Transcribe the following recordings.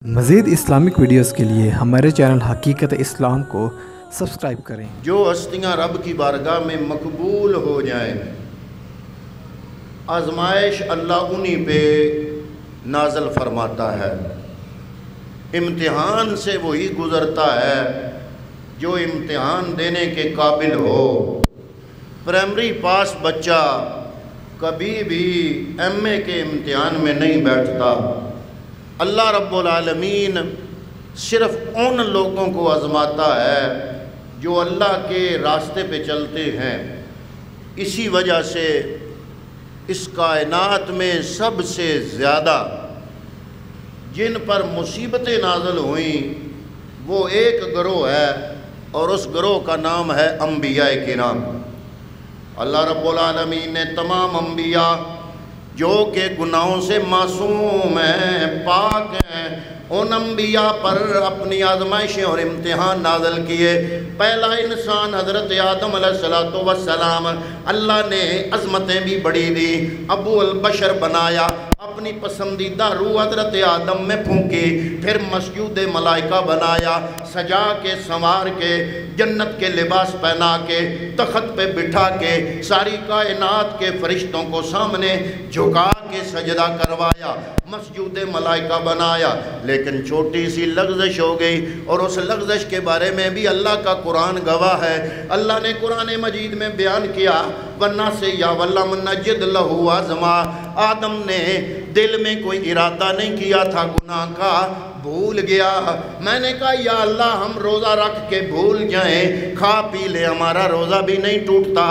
مزید Islamic videos کے لیے ہمارے چینل حقیقت اسلام کو سبسکرائب کریں۔ جو ہستیاں رب کی بارگاہ میں مقبول ہو جائیں، آزمائش اللہ انہی پہ نازل فرماتا ہے، امتحان سے وہی گزرتا ہے جو امتحان دینے کے قابل ہو۔ پرائمری پاس بچہ کبھی بھی ایم اے کے امتحان میں نہیں بیٹھتا۔ اللہ رب العالمین صرف ان لوگوں کو آزماتا ہے جو اللہ کے راستے پہ چلتے ہیں۔ اسی وجہ سے اس کائنات میں سب سے زیادہ جن پر مصیبتیں نازل ہوئیں وہ ایک گروہ ہے، اور اس گروہ کا نام ہے انبیاء کرام۔ اللہ رب العالمین نے تمام انبیاء جو کہ گناہوں سے معصوم ہیں، پاک ہیں، ان انبیاء پر اپنی آزمائشیں اور امتحان نازل کیے۔ پہلا انسان حضرت آدم علیہ السلام، اللہ نے عظمتیں بھی بڑی دی، ابو البشر بنایا، اپنی پسندیدہ روح حضرت آدم میں پھونکی، پھر مسجود ملائکہ بنایا، سجا کے سنوار کے جنت کے لباس پہنا کے تخت پہ بٹھا کے ساری کائنات کے فرشتوں کو سامنے جھکا کے سجدہ کروایا، مسجود ملائکہ بنایا۔ لیکن چھوٹی سی لغزش ہو گئی، اور اس لغزش کے بارے میں بھی اللہ کا قرآن گواہ ہے۔ اللہ نے قرآن مجید میں بیان کیا، ورنہ سے یا ولم نجد لہو عزما، آدم نے دل میں کوئی ارادہ نہیں کیا تھا گناہ کا، بھول گیا۔ میں نے کہا یا اللہ ہم روزہ رکھ کے بھول جائیں، کھا پی لے، ہمارا روزہ بھی نہیں ٹوٹتا۔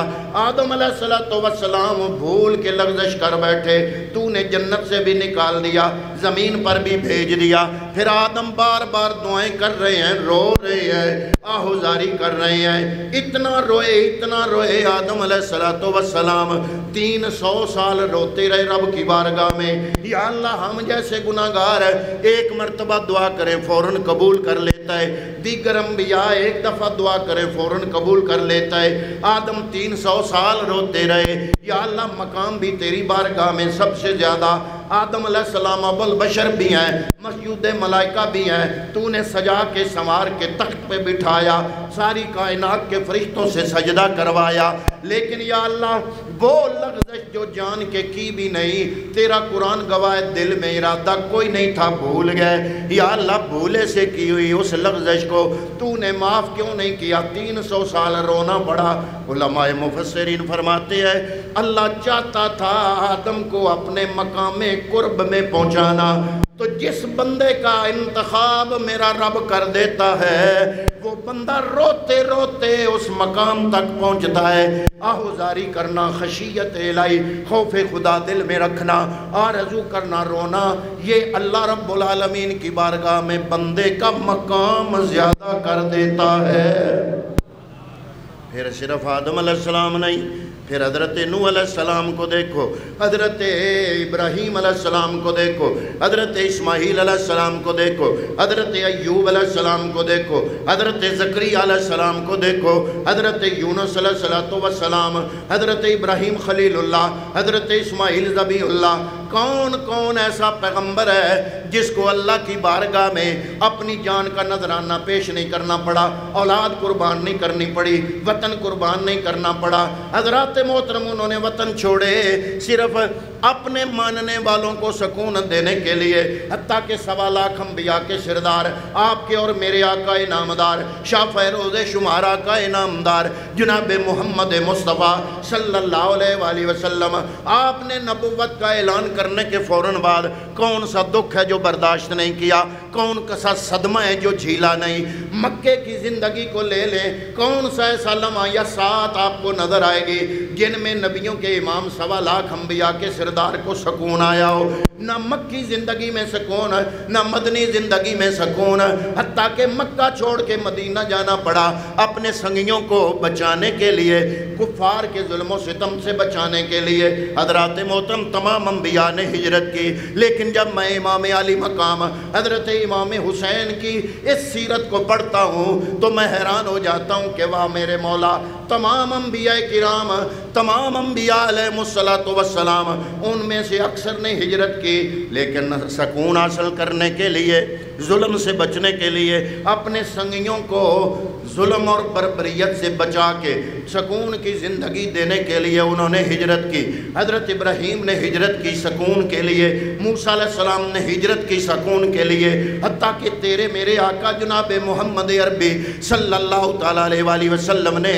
آدم علیہ السلام بھول کے لغزش کر بیٹھے، تو نے جنت سے بھی نکال دیا، زمین پر بھی بھیج دیا۔ پھر آدم بار بار دعائیں کر رہے ہیں، رو رہے ہیں، آہوزاری کر رہے ہیں، اتنا روئے آدم علیہ السلام 300 سال روتے رہے رب کی بارگاہ میں، یا اللہ ہم جیسے گناہگار ہیں، ایک مرتبہ دعا کریں فوراً قبول کر لیتا ہے، دیگر انبیاء ایک دفعہ دعا کریں فوراً قبول کر لیتا ہے۔ آدم 300 سال روتے رہے، یا اللہ مقام بھی تیری بارگاہ میں سب سے زیادہ، آدم علیہ السلام ابو البشر بھی ہیں، مسجود ملائکہ بھی ہیں، تو نے سجا کے سنوار کے تخت پہ بٹھایا، ساری کائنات کے فرشتوں سے سجدہ کروایا، لیکن یا اللہ وہ لغزش جو جان کے کی بھی نہیں، تیرا قرآن گواہ دل میں ارادہ کوئی نہیں تھا، بھول گئے۔ یا اللہ بھولے سے کی ہوئی اس لغزش کو تو نے معاف کیوں نہیں کیا؟ 300 سال رونا پڑا۔ علماء مفسرین فرماتے ہیں اللہ چاہتا تھا آدم کو اپنے مقام قرب میں پہنچانا، تو جس بندے کا انتخاب میرا رب کر دیتا ہے وہ بندہ روتے روتے اس مقام تک پہنچتا ہے۔ آہوزاری کرنا، خشیت الہی، خوف خدا دل میں رکھنا، آرزو کرنا، رونا، یہ اللہ رب العالمین کی بارگاہ میں بندے کا مقام زیادہ کر دیتا ہے۔ پھر صرف آدم علیہ السلام نہیں، پھر حضرت نوح علیہ السلام کو دیکھو، حضرت ابراہیم علیہ السلام کو دیکھو، حضرت اسماعیل علیہ السلام کو دیکھو، حضرت ایوب علیہ السلام کو دیکھو، حضرت زکریا علیہ السلام کو دیکھو، حضرت یونس علیہ السلام، حضرت ابراہیم خلیل اللہ، حضرت اسماعیل ذبیح اللہ۔ کون ایسا پیغمبر ہے جس کو اللہ کی بارگاہ میں اپنی جان کا نذرانہ پیش نہیں کرنا پڑا، اولاد قربان نہیں کرنی پڑی، وطن قربان نہیں کرنا پڑا؟ حضرات محترم انہوں نے وطن چھوڑے صرف اپنے ماننے والوں کو سکون دینے کے لیے، حتیٰ کہ 1.25 لاکھ انبیاء کے سردار، آپ کے اور میرے آقا انعامدار، شاہ فیروز شمار آقا انعامدار جناب محمد مصطفیٰ صلی اللہ علیہ وآلہ وسلم، آپ نے نبوت کا اعلان کرنے کے فوراً بعد کون سا دکھ ہے جو برداشت نہیں کیا، کون سا صدمہ ہے جو جھیلا نہیں؟ مکے کی زندگی کو لے لیں، کون سا ایسا لمحہ یا ساتھ آپ کو نظر آئے گی جن میں نبیوں کے امام 1.25 لاکھ انبیاء کے سردار کو سکون آیا ہو؟ نہ مکی زندگی میں سکون ہے، نہ مدنی زندگی میں سکون ہے، حتیٰ کہ مکہ چھوڑ کے مدینہ جانا پڑا اپنے سنگیوں کو بچانے کے لیے، کفار کے ظلم و ستم سے بچانے کے لیے۔ حضرات محترم تمام انبیاء نے ہجرت کی، لیکن جب میں امام علی مقام حضرت امام حسین کی اس سیرت کو پڑھتا ہوں تو میں حیران ہو جاتا ہوں کہ واہ میرے مولا، تمام انبیاء کرام، تمام انبیاء علیہ السلام، ان میں سے اکثر نے ہجرت کی، لیکن سکون حاصل کرنے کے لیے ظلم سے بچنے کے لیے، اپنے سنگیوں کو ظلم اور بربریت سے بچا کے سکون کی زندگی دینے کے لیے انہوں نے ہجرت کی۔ حضرت ابراہیم نے ہجرت کی سکون کے لیے، موسیٰ علیہ السلام نے ہجرت کی سکون کے لیے، حتیٰ کہ تیرے میرے آقا جناب محمد عربی صلی اللہ تعالیٰ علیہ وسلم نے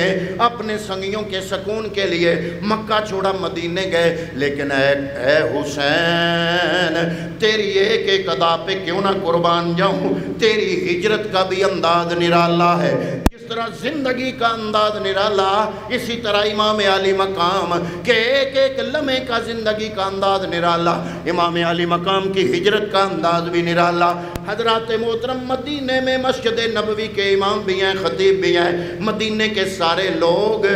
اپنے سنگیوں کے سکون کے لیے مکہ چھوڑا، مدینے گئے۔ لیکن اے حسین، تیری ایک ایک ادا پہ کیوں نہ قربان جاؤں؟ تیری ہجرت کا بھی انداز نرالا ہے، جس طرح زندگی کا انداز نرالا، اسی طرح امام علی مقام کے ایک ایک لمحے کا زندگی کا انداز نرالا، امام علی مقام کی ہجرت کا انداز بھی نرالا۔ حضرات محترم، مدینے میں مسجد نبوی کے امام بھی ہیں، خطیب بھی ہیں، مدینے کے سارے لوگ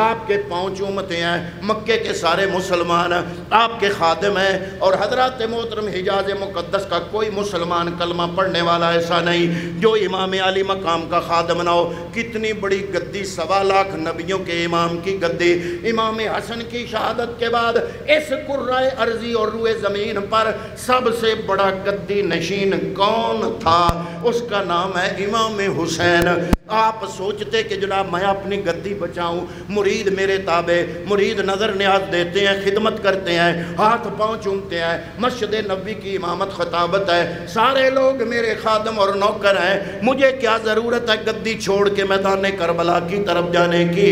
آپ کے پاؤں چومتے ہیں، مکے کے سارے مسلمان آپ کے خادم ہیں، اور حضرات محترم حجاز مقدس کا کوئی مسلمان کلمہ پڑھنے والا ایسا نہیں جو امام علی مقام کا خادم نہ ہو۔ کتنی بڑی گدی، 1.25 لاکھ نبیوں کے امام کی گدی، امام حسن کی شہادت کے بعد اس کرۂ ارضی اور روئے زمین پر سب سے بڑا گدی نشین کون تھا؟ اس کا نام ہے امام حسین۔ آپ سوچتے کہ جناب میں اپنی گدی بچاؤں، مرید میرے تابع، مرید نظر نیاز دیتے ہیں، خدمت کرتے ہیں، ہاتھ پاؤں چومتے ہیں، مسجد نبوی کی امامت خطابت ہے، سارے لوگ میرے خادم اور نوکر ہیں، مجھے کیا ضرورت ہے گدی چھوڑ کے میدان کربلا کی طرف جانے کی؟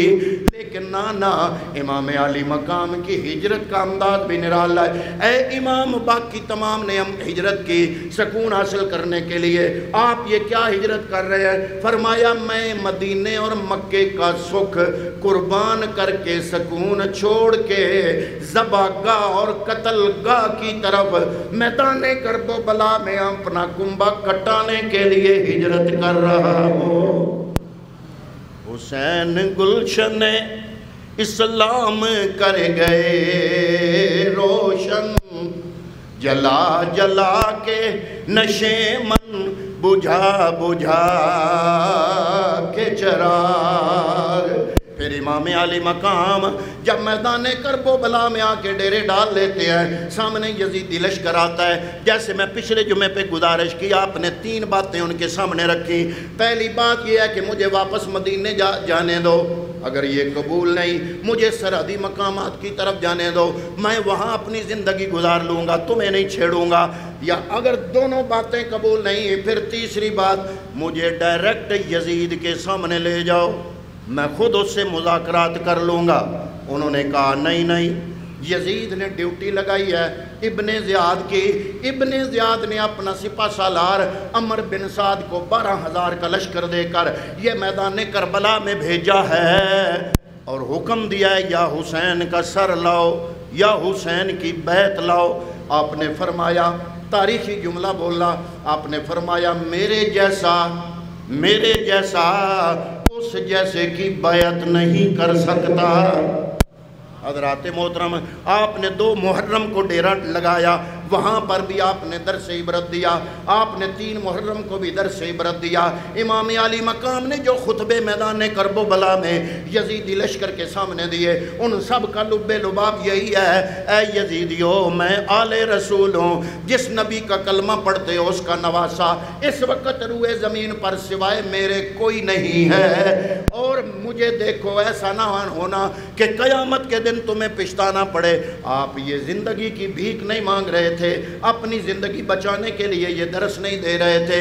لیکن نانا، امام علی مقام کی ہجرت کا انداز بھی نرالا ہے۔ اے امام، باقی تمام نے ہم ہجرت کی سکون حاصل کرنے کے لیے، آپ یہ کیا ہجرت کر رہے ہیں؟ فرمایا میں مدینے اور مکے کا سکھ قربان کر کے سکون چھوڑ کے ذبح گاہ اور قتل گاہ کی طرف میدان کرب و بلا میں اپنا کنبہ کٹانے کے لیے ہجرت کر رہا ہوں۔ حسین گلشن اسلام کر گئے روشن، جلا جلا کے نشے من بجھا بجھا کے چراغ۔ پھر امام علی مقام جب میدان کرب و بلا میں آ کے ڈیرے ڈال لیتے ہیں، سامنے یزیدی لشکر آتا ہے۔ جیسے میں پچھلے جمعے پہ گزارش کی، آپ نے 3 باتیں ان کے سامنے رکھی۔ پہلی بات یہ ہے کہ مجھے واپس مدینے جانے دو، اگر یہ قبول نہیں مجھے سرحدی مقامات کی طرف جانے دو، میں وہاں اپنی زندگی گزار لوں گا، تمہیں نہیں چھیڑوں گا۔ یا اگر دونوں باتیں قبول نہیں، پھر تیسری بات، مجھے ڈائریکٹ یزید کے سامنے لے جاؤ، میں خود اس سے مذاکرات کر لوں گا۔ انہوں نے کہا نہیں نہیں، یزید نے ڈیوٹی لگائی ہے ابن زیاد کی، ابن زیاد نے اپنا سپہ سالار عمر بن سعد کو 12,000 کا لشکر دے کر یہ میدان کربلا میں بھیجا ہے، اور حکم دیا ہے یا حسین کا سر لاؤ یا حسین کی بیعت لاؤ۔ آپ نے فرمایا، تاریخی جملہ بولا، آپ نے فرمایا میرے جیسا اس جیسے کی بیعت نہیں کر سکتا۔ حضرات محترم، آپ نے 2 محرم کو ڈیرہ لگایا، وہاں پر بھی آپ نے درس عبرت دیا، آپ نے 3 محرم کو بھی درس عبرت دیا۔ امام علی مقام نے جو خطبے میدان کرب و بلا میں یزیدی لشکر کے سامنے دیے، ان سب کا لب لباب یہی ہے، اے یزیدیو، میں آل رسول ہوں، جس نبی کا کلمہ پڑھتے ہو اس کا نواسا اس وقت روئے زمین پر سوائے میرے کوئی نہیں ہے، اور مجھے دیکھو ایسا نہ ہونا کہ قیامت کے دن تمہیں پچھتانا پڑے۔ آپ یہ زندگی کی بھیک نہیں مانگ رہے تھے، اپنی زندگی بچانے کے لیے یہ درس نہیں دے رہے تھے،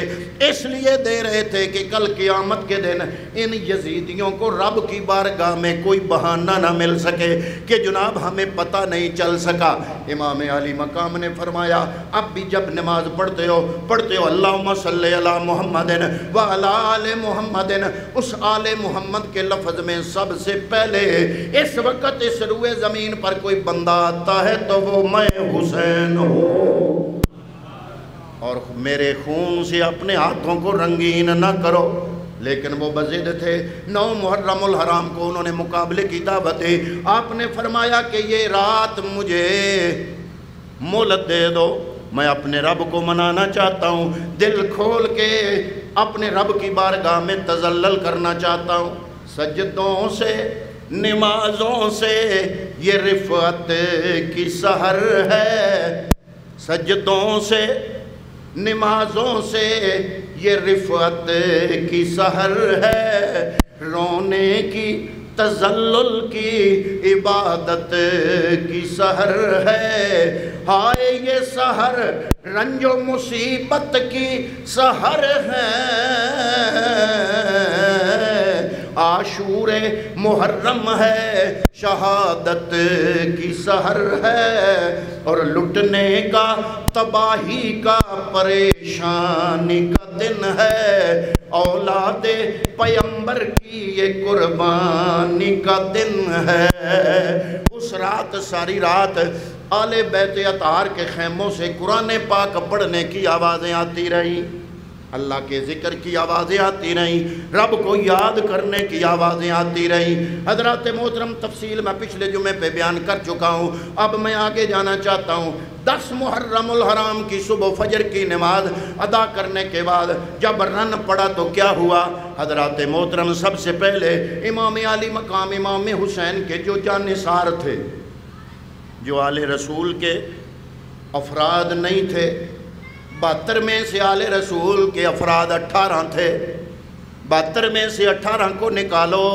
اس لیے دے رہے تھے کہ کل قیامت کے دن ان یزیدیوں کو رب کی بارگاہ میں کوئی بہانہ نہ مل سکے کہ جناب ہمیں پتہ نہیں چل سکا۔ امام علی مقام نے فرمایا، اب بھی جب نماز پڑھتے ہو اللہم صلی علی محمد وعلی آل محمد، اس آل محمد کے لفظ میں سب سے پہلے اس وقت اس روئے زمین پر کوئی بندہ آتا ہے تو وہ میں حسین ہوں، اور میرے خون سے اپنے ہاتھوں کو رنگین نہ کرو۔ لیکن وہ بضد تھے۔ 9 محرم الحرام کو انہوں نے مقابلے کی دعوت دی۔ آپ نے فرمایا کہ یہ رات مجھے مہلت دے دو، میں اپنے رب کو منانا چاہتا ہوں، دل کھول کے اپنے رب کی بارگاہ میں تذلل کرنا چاہتا ہوں، سجدوں سے نمازوں سے یہ رفعت کی سحر ہے، سجدوں سے نمازوں سے یہ رفعت کی سحر ہے، رونے کی تذلل کی عبادت کی سحر ہے، ہائے یہ سحر رنج و مصیبت کی سحر ہے، عاشور محرم ہے، شہادت کی سحر ہے، اور لٹنے کا تباہی کا پریشانی کا دن ہے، اولاد پیمبر کی یہ قربانی کا دن ہے۔ اس رات ساری رات آل بیت اطہار کے خیموں سے قرآن پاک پڑھنے کی آوازیں آتی رہیں، اللہ کے ذکر کی آوازیں آتی رہیں، رب کو یاد کرنے کی آوازیں آتی رہیں۔ حضرات محترم تفصیل میں پچھلے جمعے پہ بیان کر چکا ہوں، اب میں آگے جانا چاہتا ہوں۔ 10 محرم الحرام کی صبح فجر کی نماز ادا کرنے کے بعد جب رن پڑا تو کیا ہوا؟ حضرات محترم سب سے پہلے امام علی مقام امام حسین کے جو جانثار تھے، جو آل رسول کے افراد نہیں تھے، 72 میں سے آل رسول کے افراد 18 تھے، 72 میں سے 18 کو نکالو،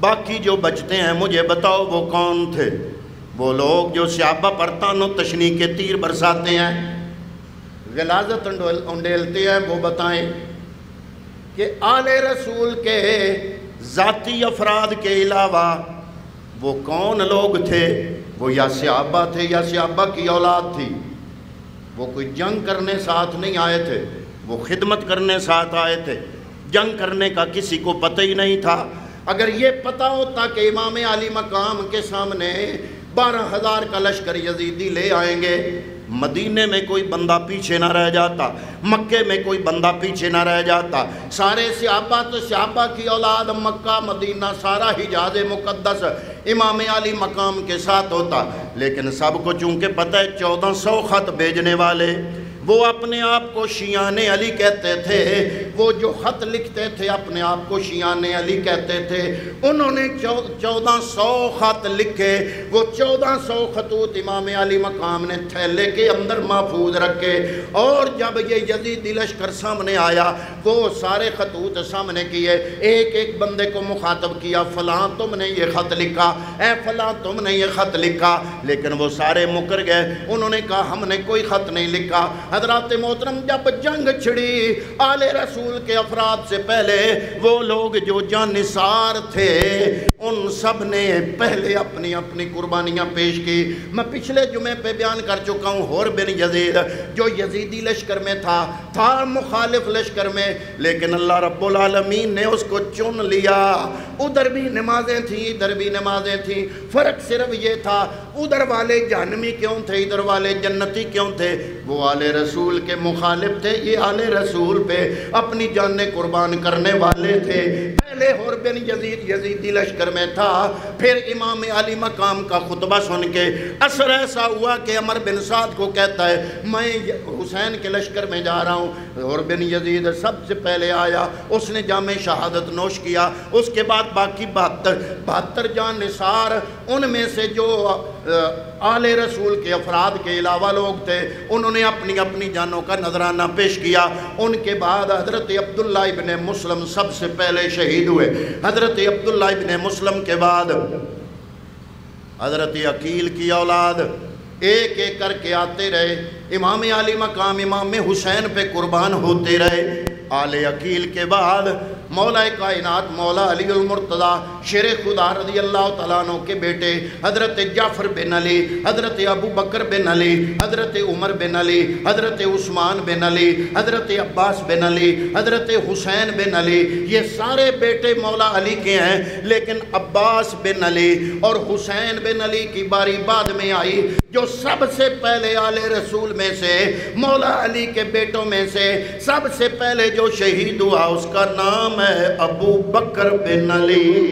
باقی جو بچتے ہیں مجھے بتاؤ وہ کون تھے؟ وہ لوگ جو صحابہ پر تان و تشنیع کے تیر برساتے ہیں، غلاظت انڈیلتے ہیں، وہ بتائیں کہ آل رسول کے ذاتی افراد کے علاوہ وہ کون لوگ تھے؟ وہ یا صحابہ تھے یا صحابہ کی اولاد تھی۔ وہ کوئی جنگ کرنے ساتھ نہیں آئے تھے، وہ خدمت کرنے ساتھ آئے تھے، جنگ کرنے کا کسی کو پتہ ہی نہیں تھا۔ اگر یہ پتہ ہوتا کہ امام علی مقام کے سامنے 12,000 کا لشکر یزیدی لے آئیں گے، مدینے میں کوئی بندہ پیچھے نہ رہ جاتا، مکے میں کوئی بندہ پیچھے نہ رہ جاتا، سارے صحابہ تو صحابہ کی اولاد، مکہ مدینہ سارا حجاز مقدس امام علی مقام کے ساتھ ہوتا۔ لیکن سب کو چونکہ پتہ ہے 1400 خط بھیجنے والے، وہ اپنے آپ کو شیعان علی کہتے تھے، وہ جو خط لکھتے تھے اپنے آپ کو شیعان علی کہتے تھے، انہوں نے 1400 خط لکھے، وہ 1400 خطوط امام علی مقام نے تھیلے کے اندر محفوظ رکھے، اور جب یہ یزیدی لشکر سامنے آیا وہ سارے خطوط سامنے کیے، ایک ایک بندے کو مخاطب کیا، فلاں تم نے یہ خط لکھا، اے فلاں تم نے یہ خط لکھا، لیکن وہ سارے مکر گئے، انہوں نے کہا ہم نے کوئی خط نہیں لکھا۔ حضرات محترم جب جنگ چھڑی، آل رسول کے افراد سے پہلے وہ لوگ جو جانثار تھے ان سب نے پہلے اپنی اپنی قربانیاں پیش کی۔ میں پچھلے جمعے پہ بیان کر چکا ہوں، حور بن یزید جو یزیدی لشکر میں تھا مخالف لشکر میں، لیکن اللہ رب العالمین نے اس کو چن لیا۔ ادھر بھی نمازیں تھیں ادھر بھی نمازیں تھیں، فرق صرف یہ تھا ادھر والے جہنمی کیوں تھے ادھر والے جنتی کیوں تھے؟ وہ آل رسول کے مخالف تھے، یہ آل رسول پہ اپنی جانیں قربان کرنے والے تھے۔ پہلے حور بن یزید یزیدی لشکر میں تھا، پھر امام علی مقام کا خطبہ سن کے اثر ایسا ہوا کہ عمر بن سعد کو کہتا ہے میں حسین کے لشکر میں جا رہا ہوں۔ حور بن یزید سب سے پہلے آیا، اس نے جام شہادت نوش کیا، اس کے بعد باقی 72 جان نثار، ان میں سے جو آل رسول کے افراد کے علاوہ لوگ تھے انہوں نے اپنی اپنی جانوں کا نذرانہ پیش کیا۔ ان کے بعد حضرت عبداللہ ابن مسلم سب سے پہلے شہید ہوئے۔ حضرت عبداللہ ابن مسلم کے بعد حضرت عقیل کی اولاد ایک ایک کر کے آتے رہے، امام علی مقام امام حسین پہ قربان ہوتے رہے۔ آل عقیل کے بعد مولا کائنات مولا علی المرتضیٰ شیر خدا رضی اللہ تعالیٰ عنہ کے بیٹے حضرت جعفر بن علی، حضرت ابو بکر بن علی، حضرت عمر بن علی، حضرت عثمان بن علی، حضرت عباس بن علی، حضرت حسین بن علی، یہ سارے بیٹے مولا علی کے ہیں۔ لیکن عباس بن علی اور حسین بن علی کی باری بعد میں آئی۔ جو سب سے پہلے آل رسول میں سے مولا علی کے بیٹوں میں سے سب سے پہلے جو شہید ہوا اس کا نام ہے ابو بکر بن علی۔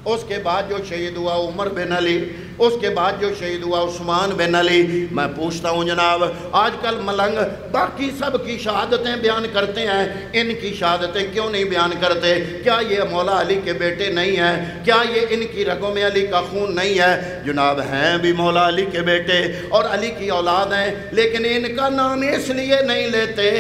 اس کے بعد جو شہید ہوا عمر بن علی، اس کے بعد جو شہید ہوا عثمان بن علی، میں پوچھتا ہوں جناب آج کل ملنگ باقی سب کی شہادتیں بیان کرتے ہیں، ان کی شہادتیں کیوں نہیں بیان کرتے؟ کیا یہ مولا علی کے بیٹے نہیں ہیں؟ کیا یہ ان کی رگوں میں علی کا خون نہیں ہے؟ جناب ہیں بھی مولا علی کے بیٹے اور علی کی اولاد ہیں، لیکن ان کا نام اس لیے نہیں لیتے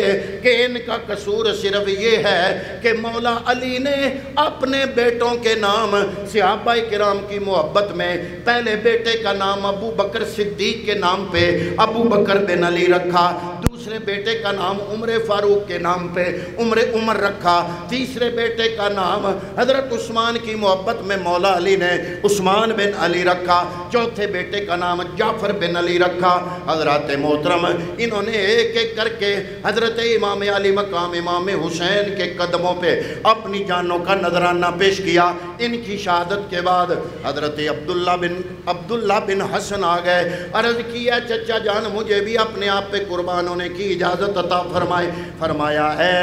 کہ ان کا قصور صرف یہ ہے کہ مولا علی نے اپنے بیٹوں کے نام صحابہ کرام کی محبت میں پہلے بیٹے کا نام ابو بکر صدیق کے نام پہ ابو بکر بن علی رکھا، دوسرے بیٹے کا نام عمر فاروق کے نام پہ عمر رکھا، تیسرے بیٹے کا نام حضرت عثمان کی محبت میں مولا علی نے عثمان بن علی رکھا، چوتھے بیٹے کا نام جعفر بن علی رکھا۔ حضرات محترم انہوں نے ایک ایک کر کے حضرت امام علی مقام امام حسین کے قدموں پہ اپنی جانوں کا نذرانہ پیش کیا۔ ان کی شہادت کے بعد حضرت عبداللہ بن حسن آ گئے، عرض کیا چچا جان مجھے بھی اپنے آپ پہ قربان ہونے کی اجازت عطا فرمائے۔ فرمایا ہے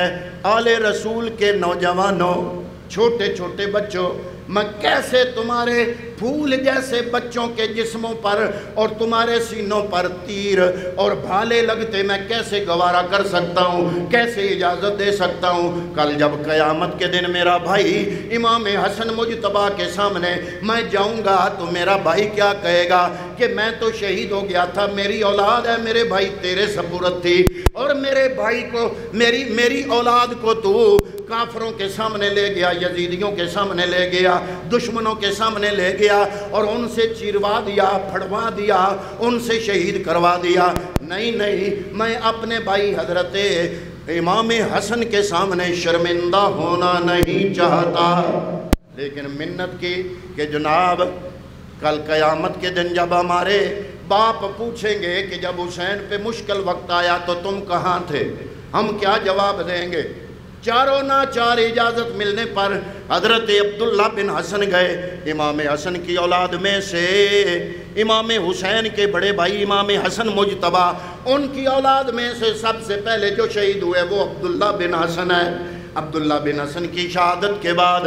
آل رسول کے نوجوانوں، چھوٹے چھوٹے بچوں، میں کیسے تمہارے پھول جیسے بچوں کے جسموں پر اور تمہارے سینوں پر تیر اور بھالے لگتے میں کیسے گوارا کر سکتا ہوں، کیسے اجازت دے سکتا ہوں؟ کل جب قیامت کے دن میرا بھائی امام حسن مجتبیٰ کے سامنے میں جاؤں گا تو میرا بھائی کیا کہے گا کہ میں تو شہید ہو گیا تھا، میری اولاد ہے، میرے بھائی تیرے سپرد تھی، اور میرے بھائی کو میری اولاد کو تو کافروں کے سامنے لے گیا، یزیدیوں کے سامنے لے گیا، دشمنوں کے سامنے لے گیا اور ان سے چیروا دیا، پھڑوا دیا، ان سے شہید کروا دیا۔ نہیں، میں اپنے بھائی حضرت امام حسن کے سامنے شرمندہ ہونا نہیں چاہتا، لیکن منت کی کہ جناب کل قیامت کے دن جب ہمارے باپ پوچھیں گے کہ جب حسین پہ مشکل وقت آیا تو تم کہاں تھے، ہم کیا جواب دیں گے؟ چاروں ناچار اجازت ملنے پر حضرت عبداللہ بن حسن گئے۔ امام حسن کی اولاد میں سے امام حسین کے بڑے بھائی امام حسن مجتبیٰ، ان کی اولاد میں سے سب سے پہلے جو شہید ہوئے وہ عبداللہ بن حسن ہے۔ عبداللہ بن حسن کی شہادت کے بعد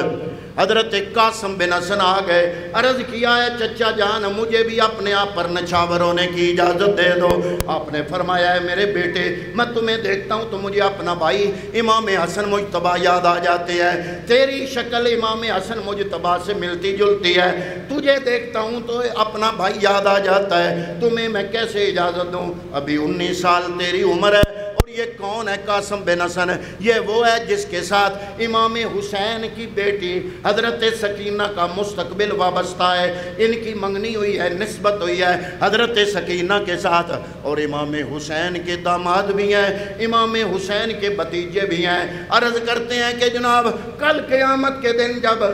حضرت قاسم بن حسن آ گئے، عرض کیا ہے چچا جان مجھے بھی اپنے آپ پر نچھاور ہونے کی اجازت دے دو۔ آپ نے فرمایا ہے میرے بیٹے میں تمہیں دیکھتا ہوں تو مجھے اپنا بھائی امام حسن مجتبیٰ یاد آ جاتے ہیں، تیری شکل امام حسن مجتبیٰ سے ملتی جلتی ہے، تجھے دیکھتا ہوں تو اپنا بھائی یاد آ جاتا ہے، تمہیں میں کیسے اجازت دوں؟ ابھی 19 سال تیری عمر ہے۔ یہ کون ہے قاسم بن حسن؟ یہ وہ ہے جس کے ساتھ امام حسین کی بیٹی حضرت سکینہ کا مستقبل وابستہ ہے، ان کی منگنی ہوئی ہے، نسبت ہوئی ہے حضرت سکینہ کے ساتھ، اور امام حسین کے داماد بھی ہیں، امام حسین کے بھتیجے بھی ہیں۔ عرض کرتے ہیں کہ جناب کل قیامت کے دن جب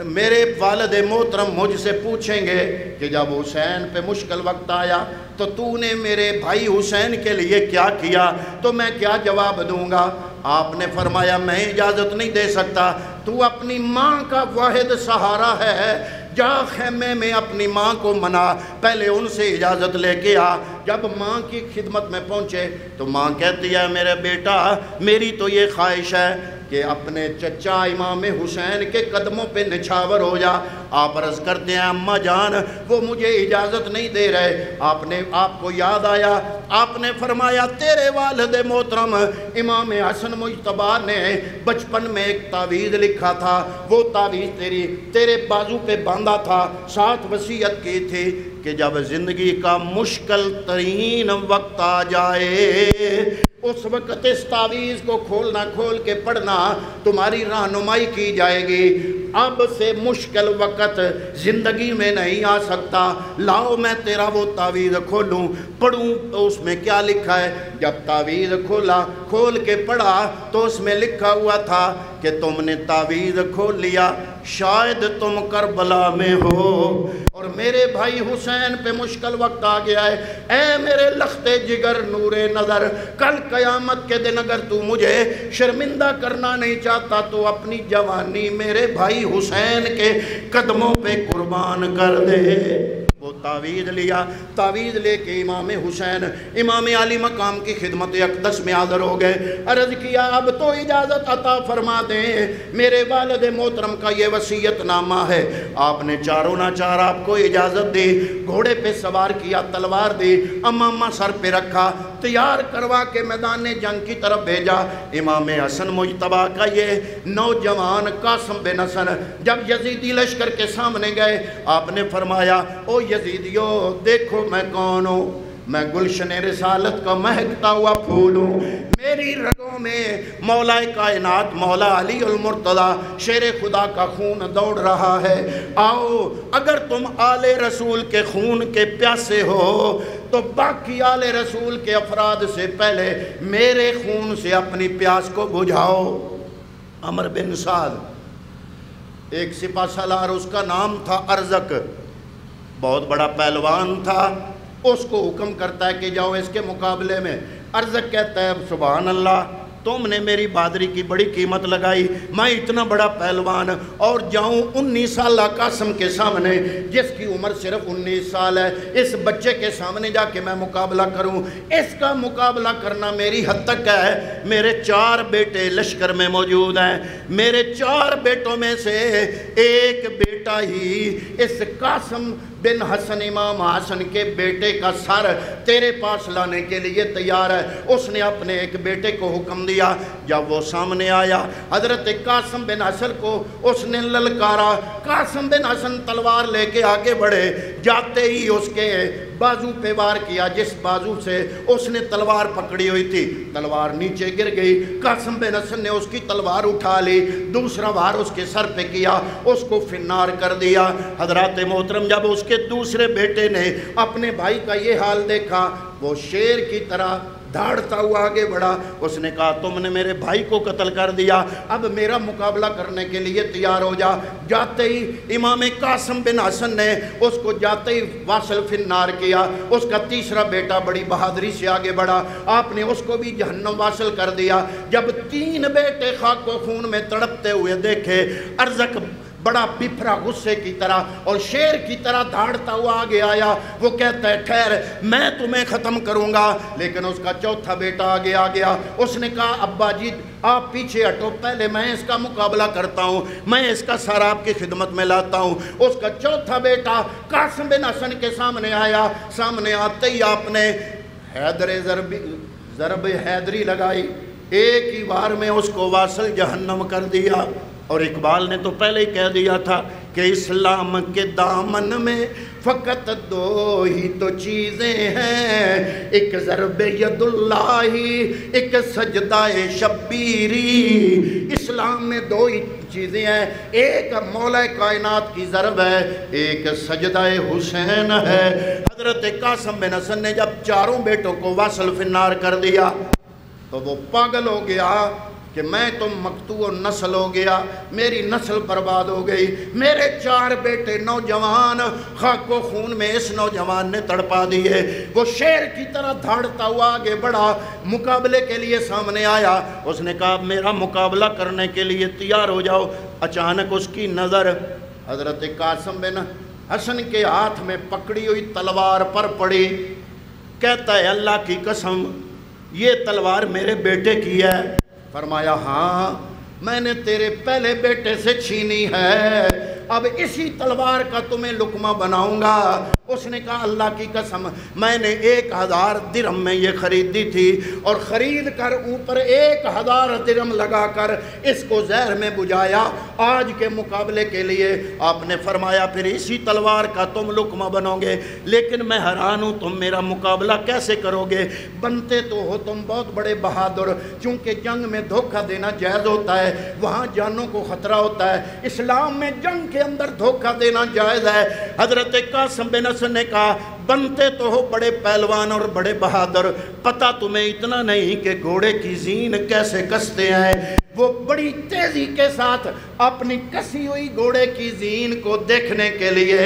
میرے والد محترم مجھ سے پوچھیں گے کہ جب حسین پہ مشکل وقت آیا تو تو نے میرے بھائی حسین کے لیے کیا کیا، تو میں کیا جواب دوں گا؟ آپ نے فرمایا میں اجازت نہیں دے سکتا، تو اپنی ماں کا واحد سہارا ہے، جا خیمے میں اپنی ماں کو منا، پہلے ان سے اجازت لے کے آ۔ جب ماں کی خدمت میں پہنچے تو ماں کہتی ہے میرے بیٹا میری تو یہ خواہش ہے کہ اپنے چچا امام حسین کے قدموں پہ نچھاور ہو جا۔ آپ عرض کرتے ہیں اماں جان وہ مجھے اجازت نہیں دے رہے۔ آپ کو یاد آیا، آپ نے فرمایا تیرے والد محترم امام حسن مجتبیٰ نے بچپن میں ایک تعویذ لکھا تھا، وہ تعویذ تیرے بازو پہ باندھا تھا، ساتھ وصیت کی تھی کہ جب زندگی کا مشکل ترین وقت آ جائے اس وقت اس تعویذ کو کھول کے پڑھنا، تمہاری رہنمائی کی جائے گی۔ اب سے مشکل وقت زندگی میں نہیں آ سکتا، لاؤ میں تیرا وہ تعویذ کھولوں پڑھوں تو اس میں کیا لکھا ہے۔ جب تعویذ کھول کے پڑھا تو اس میں لکھا ہوا تھا کہ تم نے تعویذ کھول لیا، شاید تم کربلا میں ہو اور میرے بھائی حسین پہ مشکل وقت آ گیا ہے۔ اے میرے لختے جگر نور نظر، کل قیامت کے دن اگر تو مجھے شرمندہ کرنا نہیں چاہتا تو اپنی جوانی میرے بھائی حسین کے قدموں پہ قربان کر دے۔ وہ تعویذ لیا، تعویذ لے کے امام حسین امام علی مقام کی خدمت اقدس میں حاضر ہو گئے۔ عرض کیا اب تو اجازت عطا فرما دیں، میرے والد محترم کا یہ وصیت نامہ ہے۔ آپ نے چاروں ناچار آپ کو اجازت دی، گھوڑے پہ سوار کیا، تلوار دی، امامہ سر پہ رکھا، تیار کروا کے میدان جنگ کی طرف بھیجا۔ امام حسن مجتبیٰ کا یہ نوجوان قاسم بن حسن جب یزیدی لشکر کے سامنے گئے، آپ نے فرمایا او یزیدیو دیکھو میں کون ہوں، میں گلشن رسالت کا مہکتا ہوا پھول ہوں، میری رگوں میں مولا کائنات مولا علی المرتضی شیر خدا کا خون دوڑ رہا ہے۔ آؤ اگر تم آل رسول کے خون کے پیاسے ہو تو باقی آل رسول کے افراد سے پہلے میرے خون سے اپنی پیاس کو بجھاؤ۔ عمر بن سعد ایک سپہ سالار، اس کا نام تھا ارزق، بہت بڑا پہلوان تھا، اس کو حکم کرتا ہے کہ جاؤ اس کے مقابلے میں۔ ارزق کہتا ہے سبحان اللہ، تم نے میری بہادری کی بڑی قیمت لگائی، میں اتنا بڑا پہلوان اور جاؤں 19 سالہ قاسم کے سامنے جس کی عمر صرف 19 سال ہے، اس بچے کے سامنے جا کے میں مقابلہ کروں؟ اس کا مقابلہ کرنا میری حد تک ہے۔ میرے 4 بیٹے لشکر میں موجود ہیں، میرے 4 بیٹوں میں سے ایک بیٹا ہی اس قاسم بن حسن امام حسن کے بیٹے کا سر تیرے پاس لانے کے لیے تیار ہے۔ اس نے اپنے ایک بیٹے کو حکم دیا، جب وہ سامنے آیا حضرت قاسم بن حسن کو اس نے للکارا۔ قاسم بن حسن تلوار لے کے آگے بڑھے، جاتے ہی اس کے بازو پہ وار کیا، جس بازو سے اس نے تلوار پکڑی ہوئی تھی، تلوار نیچے گر گئی۔ قاسم بن حسن نے اس کی تلوار اٹھا لی، دوسرا وار اس کے سر پہ کیا، اس کو فنار کر دیا۔ حضرات محترم جب اس کے دوسرے بیٹے نے اپنے بھائی کا یہ حال دیکھا، وہ شیر کی طرح دھاڑتا ہوا آگے بڑھا۔ اس نے کہا تم نے میرے بھائی کو قتل کر دیا، اب میرا مقابلہ کرنے کے لیے تیار ہو جا۔ جاتے ہی امام قاسم بن حسن نے اس کو جاتے ہی واصل فنار کیا۔ اس کا تیسرا بیٹا بڑی بہادری سے آگے بڑھا، آپ نے اس کو بھی جہنم واصل کر دیا۔ جب 3 بیٹے خاک و خون میں تڑپتے ہوئے دیکھے، ارزق بڑا بفرا غصے کی طرح اور شیر کی طرح دھاڑتا ہوا آگے آیا۔ وہ کہتا ہے ٹھہر، میں تمہیں ختم کروں گا، لیکن اس کا چوتھا بیٹا آگے آ گیا۔ اس نے کہا ابا جی آپ پیچھے ہٹو، پہلے میں اس کا مقابلہ کرتا ہوں، میں اس کا سر آپ کی خدمت میں لاتا ہوں۔ اس کا چوتھا بیٹا قاسم بن حسن کے سامنے آیا، سامنے آتے ہی آپ نے ضرب حیدری لگائی، ایک ہی بار میں اس کو واصل جہنم کر دیا۔ اور اقبال نے تو پہلے ہی کہہ دیا تھا کہ اسلام کے دامن میں فقط 2 ہی تو چیزیں ہیں، ایک ضرب ید اللہ، ایک سجدہ شبیری۔ اسلام میں 2 ہی چیزیں ہیں، ایک مولا کائنات کی ضرب ہے، ایک سجدہ حسین ہے۔ حضرت قاسم بن حسن نے جب 4 بیٹوں کو واصل فنار کر دیا تو وہ پاگل ہو گیا کہ میں تو مقتوع نسل ہو گیا، میری نسل برباد ہو گئی، میرے 4 بیٹے نوجوان خاک و خون میں اس نوجوان نے تڑپا دیے۔ وہ شیر کی طرح دھاڑتا ہوا آگے بڑھا، مقابلے کے لیے سامنے آیا۔ اس نے کہا میرا مقابلہ کرنے کے لیے تیار ہو جاؤ۔ اچانک اس کی نظر حضرت قاسم بن حسن کے ہاتھ میں پکڑی ہوئی تلوار پر پڑی۔ کہتا ہے اللہ کی قسم یہ تلوار میرے بیٹے کی ہے۔ فرمایا ہاں میں نے تیرے پہلے بیٹے سے چھینی ہے، اب اسی تلوار کا تمہیں لقمہ بناؤں گا۔ اس نے کہا اللہ کی قسم میں نے 1000 درہم میں یہ خریدی تھی، اور خرید کر اوپر 1000 درہم لگا کر اس کو زہر میں بجھایا آج کے مقابلے کے لیے۔ آپ نے فرمایا پھر اسی تلوار کا تم لقمہ بنو گے، لیکن میں حیران ہوں تم میرا مقابلہ کیسے کرو گے؟ بنتے تو ہو تم بہت بڑے بہادر، چونکہ جنگ میں دھوکہ دینا جائز ہوتا ہے، وہاں جانوں کو خطرہ ہوتا ہے، اسلام میں جنگ کے اندر دھوکہ دینا جائز ہے۔ حضرت قاسم بن حسن نے کہا بنتے تو ہو بڑے پہلوان اور بڑے بہادر، پتہ تمہیں اتنا نہیں کہ گھوڑے کی زین کیسے کستے ہیں۔ وہ بڑی تیزی کے ساتھ اپنی کسی ہوئی گھوڑے کی زین کو دیکھنے کے لیے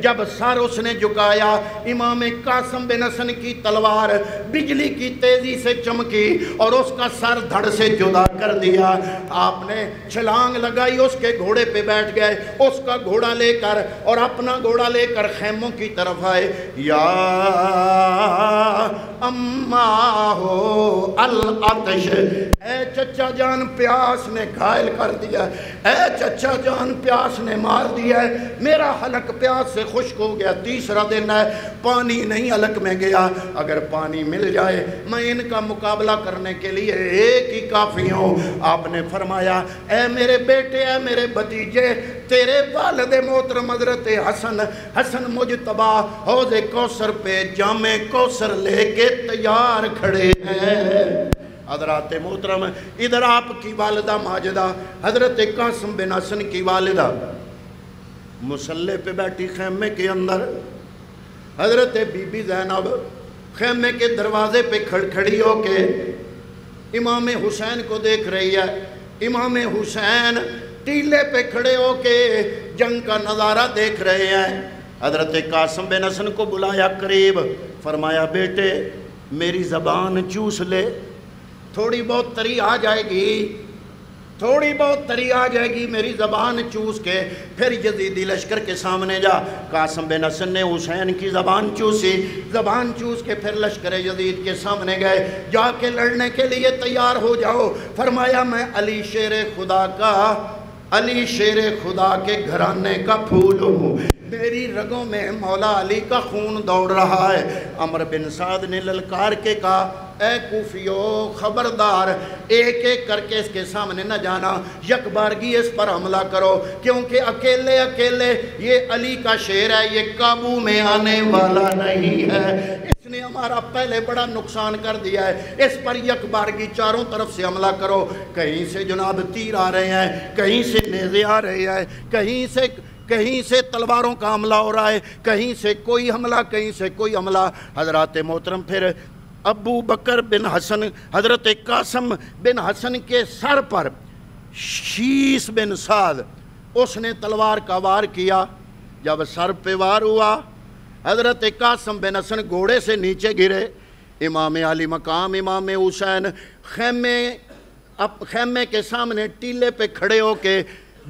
جب سر اس نے جھکایا، امام قاسم بن حسن کی تلوار بجلی کی تیزی سے چمکی اور اس کا سر دھڑ سے جدا کر دیا۔ آپ نے چھلانگ لگائی، اس کے گھوڑے پہ بیٹھ گئے، اس کا گھوڑا لے کر اور اپنا گھوڑا لے کر خیموں کی طرف آئے۔ یا اما ہو العطش، اے چچا جان پیاس نے گھائل کر دیا، اے چچا جان پیاس نے مار دیا ہے، میرا حلق پیاس سے خشک ہو گیا، تیسرا دن ہے، پانی نہیں حلق میں گیا، اگر پانی مل جائے میں ان کا مقابلہ کرنے کے لیے ایک ہی کافی ہوں۔ آپ نے فرمایا اے میرے بیٹے، اے میرے بھتیجے، تیرے والد محترم حضرت حسن مجتبی حوض کوثر پہ جام کوثر لے کے تیار کھڑے ہیں۔ حضرات محترم، ادھر آپ کی والدہ ماجدہ حضرت قاسم بن حسن کی والدہ مصلی پہ بیٹھی خیمے کے اندر، حضرت بی بی زینب خیمے کے دروازے پہ کھڑی ہو کے امام حسین کو دیکھ رہی ہے۔ امام حسین ٹیلے پہ کھڑے ہو کے جنگ کا نظارہ دیکھ رہے ہیں۔ حضرت قاسم بن حسن کو بلایا قریب، فرمایا بیٹے میری زبان چوس لے، تھوڑی بہت تری آ جائے گی، تھوڑی بہت تری آ جائے گی، میری زبان چوس کے پھر یزیدی لشکر کے سامنے جا۔ قاسم بن حسن نے حسین کی زبان چوسی، زبان چوس کے پھر لشکر یزید کے سامنے گئے، جا کے لڑنے کے لیے تیار ہو جاؤ۔ فرمایا میں علی شیر خدا کا، علی شیر خدا کے گھرانے کا پھول ہوں، میری رگوں میں مولا علی کا خون دوڑ رہا ہے۔ عمر بن سعد نے للکار کے کہا اے کوفیو خبردار، ایک ایک کر کے اس کے سامنے نہ جانا، یک بارگی اس پر حملہ کرو، کیونکہ اکیلے اکیلے یہ علی کا شیر ہے، یہ قابو میں آنے والا نہیں ہے، اس نے ہمارا پہلے بڑا نقصان کر دیا ہے، اس پر یک بارگی چاروں طرف سے حملہ کرو۔ کہیں سے جناب تیر آ رہے ہیں، کہیں سے نیزے آ رہے ہیں، کہیں سے تلواروں کا حملہ ہو رہا ہے، کہیں سے کوئی حملہ، کہیں سے کوئی حملہ۔ حضرات محترم، پھر ابو بکر بن حسن حضرت قاسم بن حسن کے سر پر شیس بن سعد اس نے تلوار کا وار کیا۔ جب سر پہ وار ہوا حضرت قاسم بن حسن گھوڑے سے نیچے گرے۔ امام علی مقام امام حسین خیمے کے سامنے ٹیلے پہ کھڑے ہو کے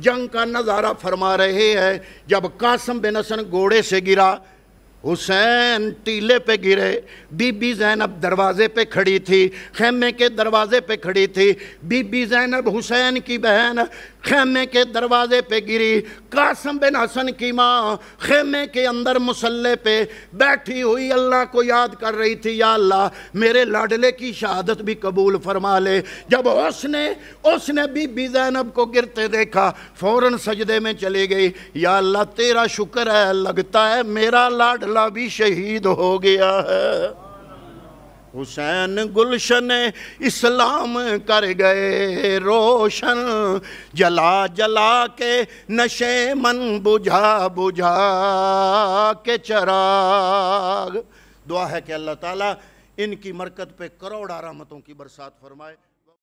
جنگ کا نظارہ فرما رہے ہیں۔ جب قاسم بن حسن گھوڑے سے گرا، حسین ٹیلے پہ گرے، بی بی زینب دروازے پہ کھڑی تھی، خیمے کے دروازے پہ کھڑی تھی، بی بی زینب حسین کی بہن خیمے کے دروازے پہ گری۔ قاسم بن حسن کی ماں خیمے کے اندر مصلی پہ بیٹھی ہوئی اللہ کو یاد کر رہی تھی، یا اللہ میرے لاڈلے کی شہادت بھی قبول فرما لے۔ جب اس نے بی بی زینب کو گرتے دیکھا، فوراً سجدے میں چلی گئی، یا اللہ تیرا شکر ہے، لگتا ہے میرا لاڈلہ بھی شہید ہو گیا ہے۔ حسین گلشن اسلام کر گئے روشن، جلا جلا کے نشے من بجھا بجھا کے چراغ۔ دعا ہے کہ اللہ تعالیٰ ان کی مرکت پہ کروڑ رحمتوں کی برسات فرمائے۔